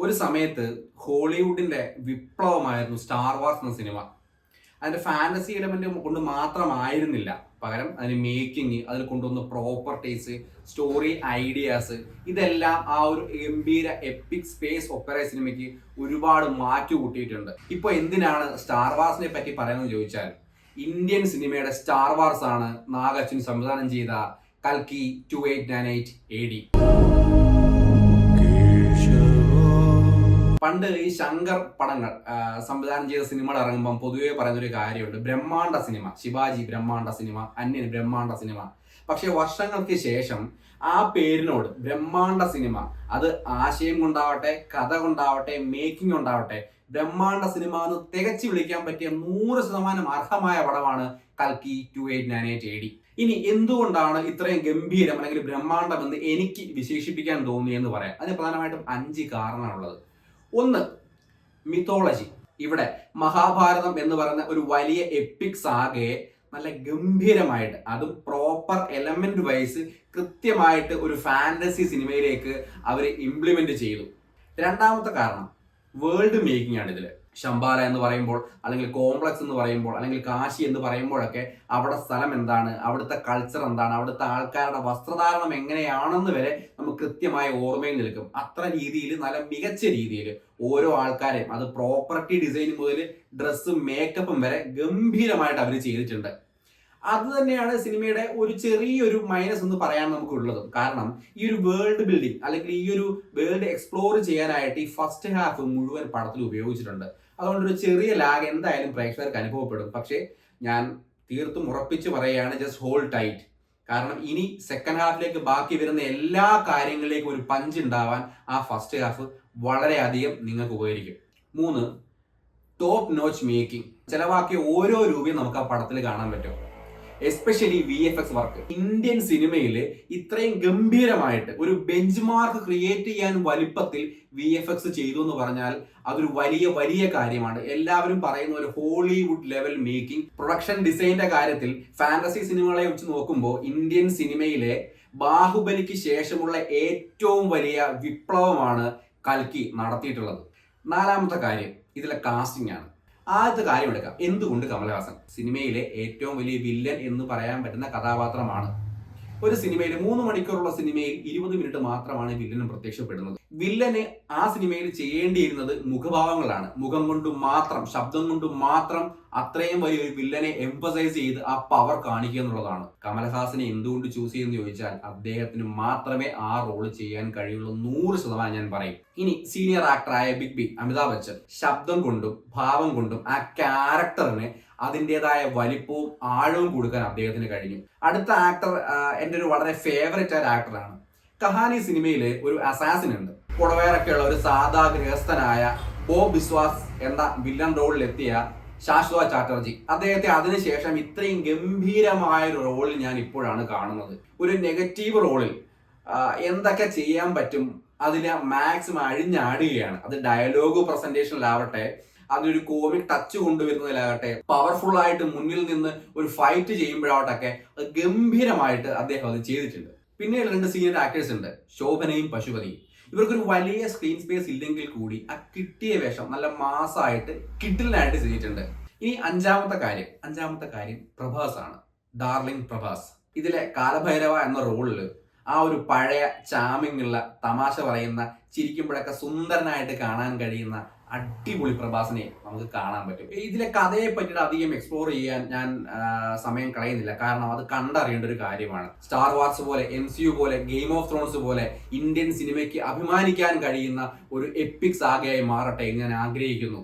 ഒരു സമയത്ത് ഹോളിവുഡിന്റെ വിപ്ലവമായിരുന്നു star wars എന്ന സിനിമ. അതിന്റെ ഫാന്റസി എലമെന്റ് കൊണ്ട് മാത്രമായിരുന്നില്ല, പകരം അതിന് മേക്കിംഗ്, അതിൽ കൊണ്ടുവന്ന പ്രോപ്പർട്ടീസ്, സ്റ്റോറി ഐഡിയാസ്, ഇതെല്ലാം ആ ഒരു ഗംഭീര എപ്പിക് സ്പേസ് ഒപ്പറ സിനിമയ്ക്ക് ഒരുപാട് മാറ്റി കൂട്ടിയിട്ടുണ്ട്. ഇപ്പൊ എന്തിനാണ് സ്റ്റാർ വാർസിനെ പറ്റി പറയുന്നത് ചോദിച്ചാൽ, ഇന്ത്യൻ സിനിമയുടെ സ്റ്റാർ വാർസ് ആണ് നാഗാർജുൻ സംവിധാനം ചെയ്ത കൽക്കി 2898 AD. പണ്ട് ഈ ശങ്കർ പടങ്ങൾ സംവിധാനം ചെയ്ത സിനിമകൾ ഇറങ്ങുമ്പം പൊതുവെ പറയുന്നൊരു കാര്യമുണ്ട്, ബ്രഹ്മാണ്ഡ സിനിമ, ശിവാജി ബ്രഹ്മാണ്ഡ സിനിമ, അന്യൻ ബ്രഹ്മാണ്ഡ സിനിമ. പക്ഷെ വർഷങ്ങൾക്ക് ശേഷം ആ പേരിനോട് ബ്രഹ്മാണ്ഡ സിനിമ, അത് ആശയം കൊണ്ടാവട്ടെ, കഥ കൊണ്ടാവട്ടെ, മേക്കിംഗ് കൊണ്ടാവട്ടെ, ബ്രഹ്മാണ്ഡ സിനിമ എന്ന് തികച്ചു വിളിക്കാൻ പറ്റിയ 100% അർഹമായ പടമാണ് കൽക്കി 2898 AD. ഇനി എന്തുകൊണ്ടാണ് ഇത്രയും ഗംഭീരം അല്ലെങ്കിൽ ബ്രഹ്മാണ്ഡം എന്ന് എനിക്ക് വിശേഷിപ്പിക്കാൻ തോന്നിയെന്ന് പറയാം. അതിന് പ്രധാനമായിട്ടും 5 കാരണമാണുള്ളത്. ഒന്ന്, മിത്തോളജി. ഇവിടെ മഹാഭാരതം എന്ന് പറയുന്ന ഒരു വലിയ എപ്പിക് സാഗയെ നല്ല ഗംഭീരമായിട്ട്, അതും പ്രോപ്പർ എലമെന്റ് വൈസ് കൃത്യമായിട്ട് ഒരു ഫാന്റസി സിനിമയിലേക്ക് അവർ ഇംപ്ലിമെന്റ് ചെയ്തു. രണ്ടാമത്തെ കാരണം വേൾഡ് മേക്കിംഗ് ആണ്. ഇതിൽ ശംബാല എന്ന് പറയുമ്പോൾ, അല്ലെങ്കിൽ കോംപ്ലക്സ് എന്ന് പറയുമ്പോൾ, അല്ലെങ്കിൽ കാശി എന്ന് പറയുമ്പോഴൊക്കെ അവിടെ സ്ഥലം എന്താണ്, അവിടുത്തെ കൾച്ചർ എന്താണ്, അവിടുത്തെ ആൾക്കാരുടെ വസ്ത്രധാരണം എങ്ങനെയാണെന്ന് വരെ നമുക്ക് കൃത്യമായ ഓർമ്മയിൽ നിൽക്കും. അത്ര രീതിയിൽ, നല്ല മികച്ച രീതിയിൽ ഓരോ ആൾക്കാരെയും, അത് പ്രോപ്പർട്ടി ഡിസൈൻ മുതൽ ഡ്രസ്സും മേക്കപ്പും വരെ ഗംഭീരമായിട്ട് അവർ ചെയ്തിട്ടുണ്ട്. അത് തന്നെയാണ് സിനിമയുടെ ഒരു ചെറിയൊരു മൈനസ് എന്ന് പറയാൻ നമുക്കുള്ളത്. കാരണം ഈ ഒരു വേൾഡ് ബിൽഡിംഗ് അല്ലെങ്കിൽ ഈ ഒരു വേൾഡ് എക്സ്പ്ലോർ ചെയ്യാനായിട്ട് ഈ ഫസ്റ്റ് ഹാഫ് മുഴുവൻ പടത്തിൽ ഉപയോഗിച്ചിട്ടുണ്ട്. അതുകൊണ്ട് ഒരു ചെറിയ ലാഗ് എന്തായാലും പ്രേക്ഷകർക്ക് അനുഭവപ്പെടും. പക്ഷേ ഞാൻ തീർത്തും ഉറപ്പിച്ച് പറയുകയാണ്, ജസ്റ്റ് ഹോൾഡ് ടൈറ്റ്. കാരണം ഇനി സെക്കൻഡ് ഹാഫിലേക്ക് ബാക്കി വരുന്ന എല്ലാ കാര്യങ്ങളിലേക്കും ഒരു പഞ്ച് ഉണ്ടാവാൻ ആ ഫസ്റ്റ് ഹാഫ് വളരെയധികം നിങ്ങൾക്ക് ഉപകരിക്കും. 3, ടോപ്പ് നോച്ച് മേക്കിംഗ്. ചെലവാക്കിയ ഓരോ രൂപയും നമുക്ക് ആ പടത്തിൽ കാണാൻ പറ്റും. Especially VFX work. ഇന്ത്യൻ സിനിമയിൽ ഇത്രയും ഗംഭീരമായിട്ട് ഒരു ബെഞ്ച് മാർക്ക് ക്രിയേറ്റ് ചെയ്യാൻ വലിപ്പത്തിൽ VFX ചെയ്തു എന്ന് പറഞ്ഞാൽ അതൊരു വലിയ വലിയ കാര്യമാണ്. എല്ലാവരും പറയുന്ന ഒരു ഹോളിവുഡ് ലെവൽ മേക്കിംഗ്. പ്രൊഡക്ഷൻ ഡിസൈനിന്റെ കാര്യത്തിൽ ഫാന്റസി സിനിമകളെ വെച്ച് നോക്കുമ്പോൾ ഇന്ത്യൻ സിനിമയിലെ ബാഹുബലിക്ക് ശേഷമുള്ള ഏറ്റവും വലിയ വിപ്ലവമാണ് കൽക്കി നടത്തിയിട്ടുള്ളത്. 4ാമത്തെ കാര്യം ഇതിലെ കാസ്റ്റിംഗ് ആണ്. ആദ്യത്തെ കാര്യം എടുക്കാം, എന്തുകൊണ്ട് കമലഹാസൻ സിനിമയിലെ ഏറ്റവും വലിയ വില്ലൻ എന്ന് പറയാൻ പറ്റുന്ന കഥാപാത്രമാണ്. ഒരു സിനിമയിൽ 3 മണിക്കൂറുള്ള സിനിമയിൽ 20 മിനിറ്റ് മാത്രമാണ് വില്ലനും പ്രത്യക്ഷപ്പെടുന്നത്. വില്ലന് ആ സിനിമയിൽ ചെയ്യേണ്ടിയിരുന്നത് മുഖഭാവങ്ങളാണ്. മുഖം കൊണ്ട് മാത്രം, ശബ്ദം കൊണ്ട് മാത്രം അത്രയും വലിയൊരു വില്ലനെ എംഫസൈസ് ചെയ്ത് ആ പവർ കാണിക്കുക എന്നുള്ളതാണ്. കമലഹാസനെ എന്തുകൊണ്ട് ചൂസ് ചെയ്യുമെന്ന് ചോദിച്ചാൽ അദ്ദേഹത്തിന് മാത്രമേ ആ റോള് ചെയ്യാൻ കഴിയുള്ളൂ. 100% ഞാൻ പറയും. ഇനി സീനിയർ ആക്ടറായ ബിഗ് ബി അമിതാഭ് ബച്ചൻ ശബ്ദം കൊണ്ടും ഭാവം കൊണ്ടും ആ ക്യാരക്ടറിന് അതിൻ്റെതായ വലിപ്പവും ആഴവും കൊടുക്കാൻ അദ്ദേഹത്തിന് കഴിഞ്ഞു. അടുത്ത ആക്ടർ എൻ്റെ ഒരു വളരെ ഫേവറേറ്റ് ആയ ആക്ടറാണ്. കഹാനി സിനിമയിൽ ഒരു അസാസിൻ ഉണ്ട്. പുടവേറൊക്കെയുള്ള ഒരു സാധാ ഗൃഹസ്ഥനായ ബോബ് ബിസ്വാസ് എന്ന വില്ലൻ റോളിലെത്തിയ ശാശ്വത ചാറ്റർജി. അദ്ദേഹത്തെ അതിനുശേഷം ഇത്രയും ഗംഭീരമായ ഒരു റോളിൽ ഞാൻ ഇപ്പോഴാണ് കാണുന്നത്. ഒരു നെഗറ്റീവ് റോളിൽ എന്തൊക്കെ ചെയ്യാൻ പറ്റും അതിനെ മാക്സിമം അഴിഞ്ഞാടുകയാണ്. അത് ഡയലോഗ് പ്രസന്റേഷനിലാവട്ടെ, അതൊരു കോമിക് ടച്ച് കൊണ്ടുവരുന്നതിലാകട്ടെ, പവർഫുൾ ആയിട്ട് മുന്നിൽ നിന്ന് ഒരു ഫൈറ്റ് ചെയ്യുമ്പോഴാവട്ടെ, അത് ഗംഭീരമായിട്ട് അദ്ദേഹം അത് ചെയ്തിട്ടുണ്ട്. പിന്നെ 2 സീനിയർ ആക്ടേഴ്സ് ഉണ്ട്, ശോഭനയും പശുപതിയും. ഇവർക്കൊരു വലിയ സ്ക്രീൻ സ്പേസ് ഇല്ലെങ്കിൽ കൂടി ആ കിട്ടിയ വേഷം നല്ല മാസമായിട്ട് കിഡിലിനായിട്ട് ചെയ്തിട്ടുണ്ട്. ഇനി 5ാമത്തെ കാര്യം പ്രഭാസ് ആണ്. ഡാർലിംഗ് പ്രഭാസ്. ഇതിലെ കാലഭൈരവ എന്ന റോളിൽ ആ ഒരു പഴയ ചാമിങ് ഉള്ള, തമാശ പറയുന്ന, ചിരിക്കുമ്പോഴൊക്കെ സുന്ദരനായിട്ട് കാണാൻ കഴിയുന്ന അടിപൊളി പ്രഭാസിനെ നമുക്ക് കാണാൻ പറ്റും. ഇതിലെ കഥയെ പറ്റിയിട്ട് അധികം എക്സ്പ്ലോർ ചെയ്യാൻ ഞാൻ സമയം കളയുന്നില്ല, കാരണം അത് കണ്ടറിയേണ്ട ഒരു കാര്യമാണ്. സ്റ്റാർ വാർസ് പോലെ, MCU പോലെ, ഗെയിം ഓഫ് ത്രോൺസ് പോലെ ഇന്ത്യൻ സിനിമയ്ക്ക് അഭിമാനിക്കാൻ കഴിയുന്ന ഒരു എപ്പിക് സാഗയായി മാറട്ടെ എന്ന് ഞാൻ ആഗ്രഹിക്കുന്നു.